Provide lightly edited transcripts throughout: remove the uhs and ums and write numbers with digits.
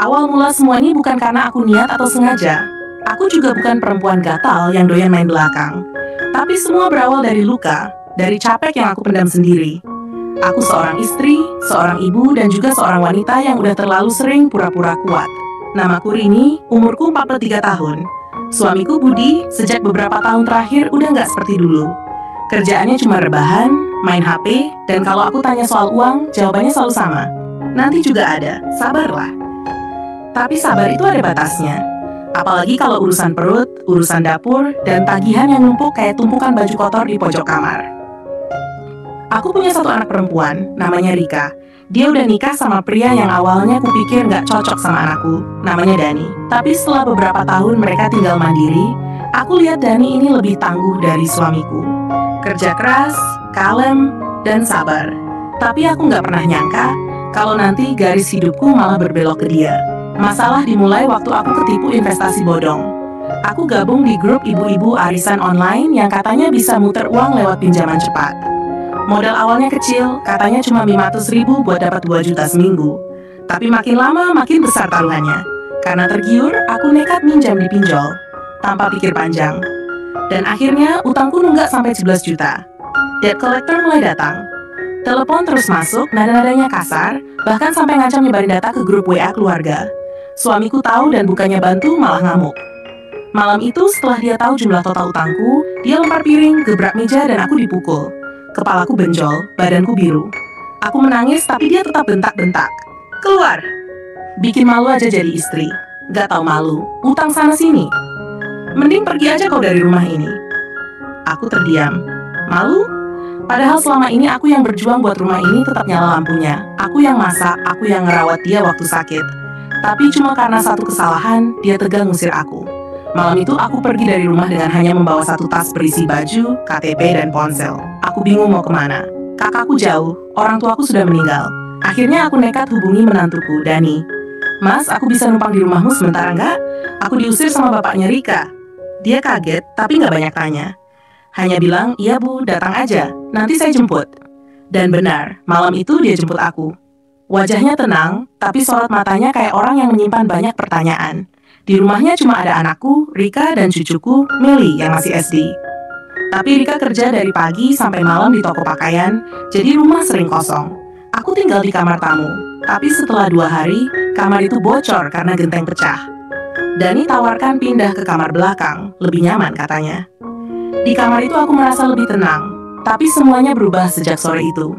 Awal mula semua ini bukan karena aku niat atau sengaja. Aku juga bukan perempuan gatal yang doyan main belakang. Tapi semua berawal dari luka, dari capek yang aku pendam sendiri. Aku seorang istri, seorang ibu, dan juga seorang wanita yang udah terlalu sering pura-pura kuat. Namaku Rini, umurku 43 tahun. Suamiku Budi, sejak beberapa tahun terakhir udah nggak seperti dulu. Kerjaannya cuma rebahan, main HP, dan kalau aku tanya soal uang, jawabannya selalu sama. Nanti juga ada, sabarlah. Tapi sabar itu ada batasnya. Apalagi kalau urusan perut, urusan dapur, dan tagihan yang numpuk kayak tumpukan baju kotor di pojok kamar. Aku punya satu anak perempuan, namanya Rika. Dia udah nikah sama pria yang awalnya kupikir nggak cocok sama anakku, namanya Dani. Tapi setelah beberapa tahun mereka tinggal mandiri, aku lihat Dani ini lebih tangguh dari suamiku. Kerja keras, kalem, dan sabar. Tapi aku nggak pernah nyangka kalau nanti garis hidupku malah berbelok ke dia. Masalah dimulai waktu aku ketipu investasi bodong. Aku gabung di grup ibu-ibu arisan online yang katanya bisa muter uang lewat pinjaman cepat. Modal awalnya kecil, katanya cuma 500.000 buat dapat 2 juta seminggu. Tapi makin lama makin besar taruhannya. Karena tergiur, aku nekat minjam di pinjol, tanpa pikir panjang. Dan akhirnya utangku nunggak sampai 11 juta. Debt collector mulai datang. Telepon terus masuk, nada-nadanya kasar, bahkan sampai ngancam nyebarin data ke grup WA keluarga. Suamiku tahu dan bukannya bantu malah ngamuk. Malam itu setelah dia tahu jumlah total utangku, dia lempar piring, gebrak meja dan aku dipukul. Kepalaku benjol, badanku biru. Aku menangis tapi dia tetap bentak-bentak. Keluar! Bikin malu aja jadi istri. Gak tahu malu, utang sana sini. Mending pergi aja kau dari rumah ini. Aku terdiam. Malu? Padahal selama ini aku yang berjuang buat rumah ini tetap nyala lampunya. Aku yang masak, aku yang ngerawat dia waktu sakit. Tapi cuma karena satu kesalahan, dia tegal ngusir aku. Malam itu aku pergi dari rumah dengan hanya membawa satu tas berisi baju, KTP, dan ponsel. Aku bingung mau kemana. Kakakku jauh, orang tuaku sudah meninggal. Akhirnya aku nekat hubungi menantuku, Dani. Mas, aku bisa numpang di rumahmu sebentar enggak? Aku diusir sama bapaknya Rika. Dia kaget, tapi nggak banyak tanya. Hanya bilang, iya bu, datang aja, nanti saya jemput. Dan benar, malam itu dia jemput aku. Wajahnya tenang, tapi sorot matanya kayak orang yang menyimpan banyak pertanyaan. Di rumahnya cuma ada anakku, Rika, dan cucuku, Meli, yang masih SD. Tapi Rika kerja dari pagi sampai malam di toko pakaian, jadi rumah sering kosong. Aku tinggal di kamar tamu, tapi setelah 2 hari, kamar itu bocor karena genteng pecah. Dani tawarkan pindah ke kamar belakang, lebih nyaman katanya. Di kamar itu aku merasa lebih tenang, tapi semuanya berubah sejak sore itu.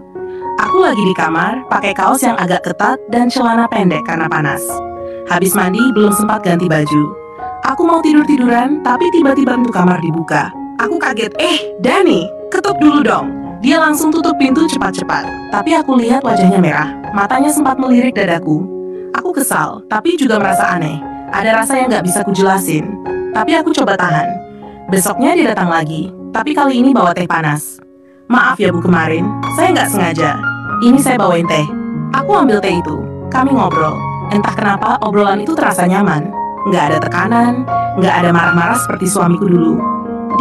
Aku lagi di kamar, pakai kaos yang agak ketat dan celana pendek karena panas. Habis mandi, belum sempat ganti baju. Aku mau tidur-tiduran, tapi tiba-tiba pintu kamar dibuka. Aku kaget, Dani, ketuk dulu dong. Dia langsung tutup pintu cepat-cepat. Tapi aku lihat wajahnya merah, matanya sempat melirik dadaku. Aku kesal, tapi juga merasa aneh. Ada rasa yang gak bisa kujelasin. Tapi aku coba tahan. Besoknya dia datang lagi, tapi kali ini bawa teh panas. Maaf ya bu kemarin, saya nggak sengaja. Ini saya bawain teh. Aku ambil teh itu. Kami ngobrol. Entah kenapa obrolan itu terasa nyaman. Nggak ada tekanan, nggak ada marah-marah seperti suamiku dulu.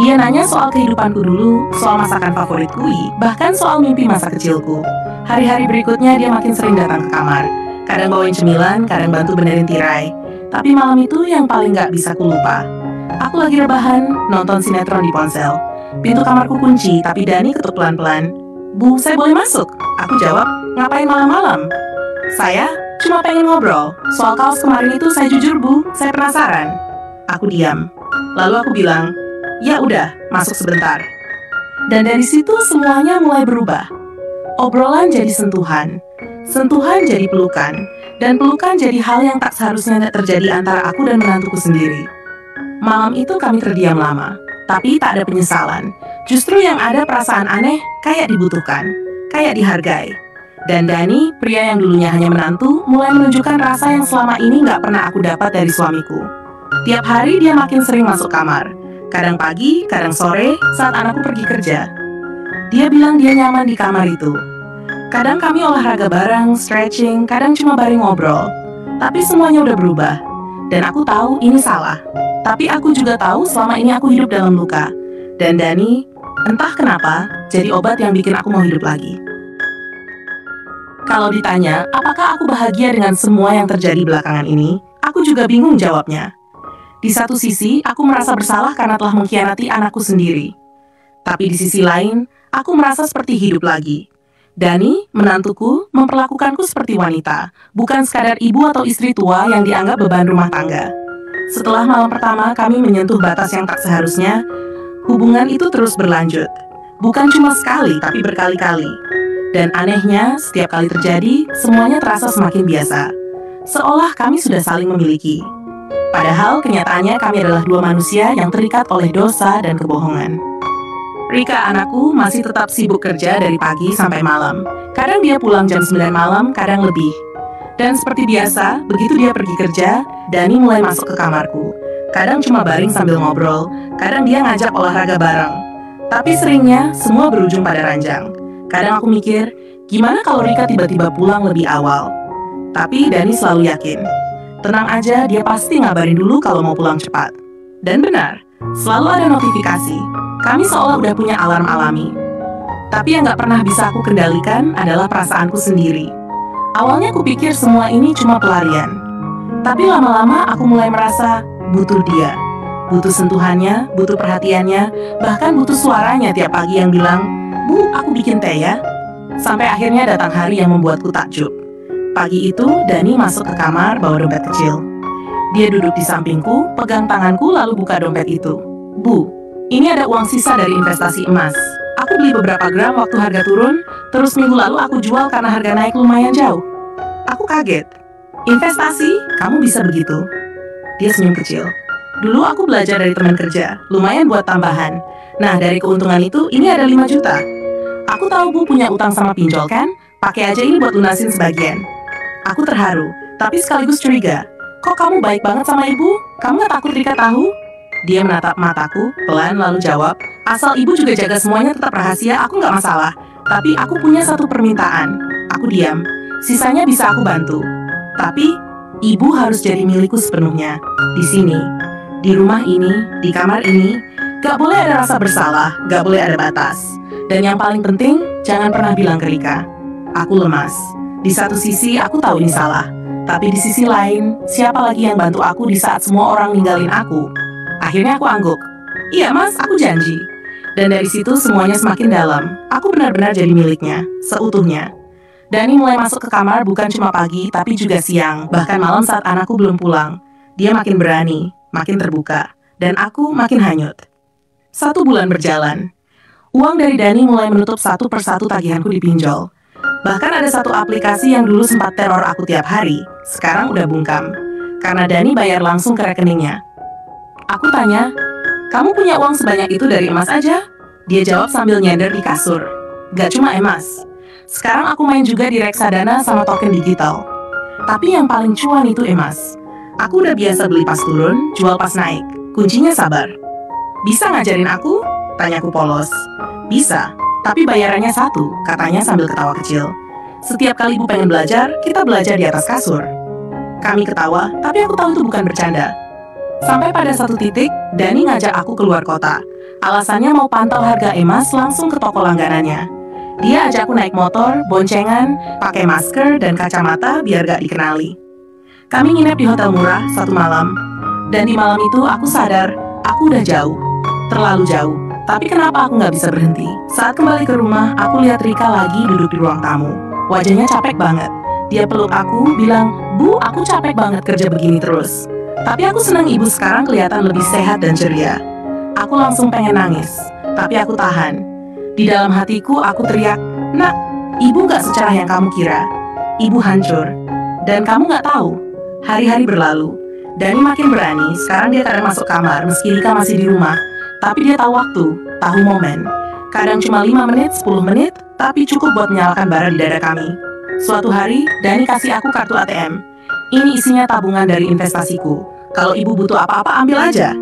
Dia nanya soal kehidupanku dulu, soal masakan favoritku, bahkan soal mimpi masa kecilku. Hari-hari berikutnya dia makin sering datang ke kamar. Kadang bawain cemilan, kadang bantu benerin tirai. Tapi malam itu yang paling nggak bisa kulupa. Aku lagi rebahan, nonton sinetron di ponsel. Pintu kamarku kunci, tapi Dani ketuk pelan-pelan. Bu, saya boleh masuk? Aku jawab, ngapain malam-malam? Saya cuma pengen ngobrol. Soal kaos kemarin itu saya jujur bu, saya penasaran. Aku diam. Lalu aku bilang, ya udah, masuk sebentar. Dan dari situ semuanya mulai berubah. Obrolan jadi sentuhan. Sentuhan jadi pelukan. Dan pelukan jadi hal yang tak seharusnya terjadi antara aku dan menantuku sendiri. Malam itu kami terdiam lama. Tapi tak ada penyesalan. Justru yang ada perasaan aneh, kayak dibutuhkan, kayak dihargai. Dan Dani, pria yang dulunya hanya menantu, mulai menunjukkan rasa yang selama ini gak pernah aku dapat dari suamiku. Tiap hari dia makin sering masuk kamar. Kadang pagi, kadang sore, saat anakku pergi kerja. Dia bilang dia nyaman di kamar itu. Kadang kami olahraga bareng, stretching, kadang cuma bareng ngobrol. Tapi semuanya udah berubah. Dan aku tahu ini salah. Tapi aku juga tahu selama ini aku hidup dalam luka. Dan Dani, entah kenapa, jadi obat yang bikin aku mau hidup lagi. Kalau ditanya, apakah aku bahagia dengan semua yang terjadi belakangan ini? Aku juga bingung jawabnya. Di satu sisi, aku merasa bersalah karena telah mengkhianati anakku sendiri. Tapi di sisi lain, aku merasa seperti hidup lagi. Dani, menantuku, memperlakukanku seperti wanita, bukan sekadar ibu atau istri tua yang dianggap beban rumah tangga. Setelah malam pertama kami menyentuh batas yang tak seharusnya, hubungan itu terus berlanjut. Bukan cuma sekali, tapi berkali-kali. Dan anehnya, setiap kali terjadi, semuanya terasa semakin biasa. Seolah kami sudah saling memiliki. Padahal kenyataannya kami adalah dua manusia yang terikat oleh dosa dan kebohongan. Rika, anakku, masih tetap sibuk kerja dari pagi sampai malam. Kadang dia pulang jam 9 malam, kadang lebih. Dan seperti biasa, begitu dia pergi kerja, Dani mulai masuk ke kamarku. Kadang cuma baring sambil ngobrol, kadang dia ngajak olahraga bareng. Tapi seringnya, semua berujung pada ranjang. Kadang aku mikir, gimana kalau Rika tiba-tiba pulang lebih awal? Tapi Dani selalu yakin. Tenang aja, dia pasti ngabarin dulu kalau mau pulang cepat. Dan benar, selalu ada notifikasi. Kami seolah udah punya alarm alami. Tapi yang gak pernah bisa aku kendalikan adalah perasaanku sendiri. Awalnya aku pikir semua ini cuma pelarian. Tapi lama-lama aku mulai merasa butuh dia. Butuh sentuhannya, butuh perhatiannya, bahkan butuh suaranya tiap pagi yang bilang, "Bu, aku bikin teh ya." Sampai akhirnya datang hari yang membuatku takjub. Pagi itu, Dani masuk ke kamar bawa dompet kecil. Dia duduk di sampingku, pegang tanganku lalu buka dompet itu. "Bu, ini ada uang sisa dari investasi emas. Aku beli beberapa gram waktu harga turun, terus minggu lalu aku jual karena harga naik lumayan jauh." Aku kaget. "Investasi? Kamu bisa begitu?" Dia senyum kecil. "Dulu aku belajar dari teman kerja, lumayan buat tambahan. Nah, dari keuntungan itu, ini ada 5 juta. Aku tahu Bu punya utang sama pinjol kan? Pakai aja ini buat lunasin sebagian." Aku terharu, tapi sekaligus curiga. "Kok kamu baik banget sama ibu? Kamu gak takut Rika tahu?" Dia menatap mataku, pelan lalu jawab, "Asal ibu juga jaga semuanya tetap rahasia, aku gak masalah. Tapi aku punya satu permintaan." Aku diam. "Sisanya bisa aku bantu. Tapi, ibu harus jadi milikku sepenuhnya. Di sini, di rumah ini, di kamar ini, gak boleh ada rasa bersalah, gak boleh ada batas. Dan yang paling penting, jangan pernah bilang ke Rika." Aku lemas. Di satu sisi, aku tahu ini salah. Tapi di sisi lain, siapa lagi yang bantu aku di saat semua orang ninggalin aku? Akhirnya aku angguk. "Iya mas, aku janji." Dan dari situ semuanya semakin dalam. Aku benar-benar jadi miliknya, seutuhnya. Dani mulai masuk ke kamar bukan cuma pagi, tapi juga siang, bahkan malam saat anakku belum pulang. Dia makin berani, makin terbuka, dan aku makin hanyut. 1 bulan berjalan. Uang dari Dani mulai menutup satu persatu tagihanku di pinjol. Bahkan ada satu aplikasi yang dulu sempat teror aku tiap hari, sekarang udah bungkam. Karena Dani bayar langsung ke rekeningnya. Aku tanya, "Kamu punya uang sebanyak itu dari emas aja?" Dia jawab sambil nyender di kasur. "Gak cuma emas. Sekarang aku main juga di reksadana sama token digital. Tapi yang paling cuan itu emas. Aku udah biasa beli pas turun, jual pas naik. Kuncinya sabar." "Bisa ngajarin aku?" tanyaku polos. "Bisa. Tapi bayarannya 1, katanya sambil ketawa kecil. "Setiap kali ibu pengen belajar, kita belajar di atas kasur." Kami ketawa, tapi aku tahu itu bukan bercanda. Sampai pada satu titik, Dani ngajak aku keluar kota. Alasannya mau pantau harga emas langsung ke toko langganannya. Dia ajak aku naik motor, boncengan, pakai masker dan kacamata biar gak dikenali. Kami nginep di hotel murah 1 malam. Dan di malam itu aku sadar, aku udah jauh. Terlalu jauh. Tapi kenapa aku nggak bisa berhenti? Saat kembali ke rumah, aku lihat Rika lagi duduk di ruang tamu. Wajahnya capek banget. Dia peluk aku, bilang, "Bu, aku capek banget kerja begini terus. Tapi aku senang ibu sekarang kelihatan lebih sehat dan ceria." Aku langsung pengen nangis, tapi aku tahan. Di dalam hatiku, aku teriak, "Nak, ibu nggak secerah yang kamu kira. Ibu hancur. Dan kamu nggak tahu." Hari-hari berlalu. Dani makin berani, sekarang dia kadang masuk kamar meski Rika masih di rumah. Tapi dia tahu waktu, tahu momen. Kadang cuma 5 menit, 10 menit, tapi cukup buat menyalakan bara di dada kami. Suatu hari, Dani kasih aku kartu ATM. "Ini isinya tabungan dari investasiku. Kalau ibu butuh apa-apa, ambil aja."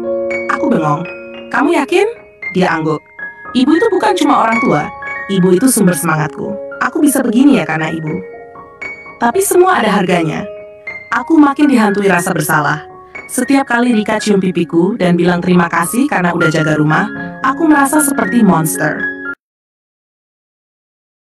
Aku bengong. "Kamu yakin?" Dia angguk. "Ibu itu bukan cuma orang tua. Ibu itu sumber semangatku. Aku bisa begini ya karena ibu." Tapi semua ada harganya. Aku makin dihantui rasa bersalah. Setiap kali Rika cium pipiku dan bilang terima kasih karena udah jaga rumah, aku merasa seperti monster.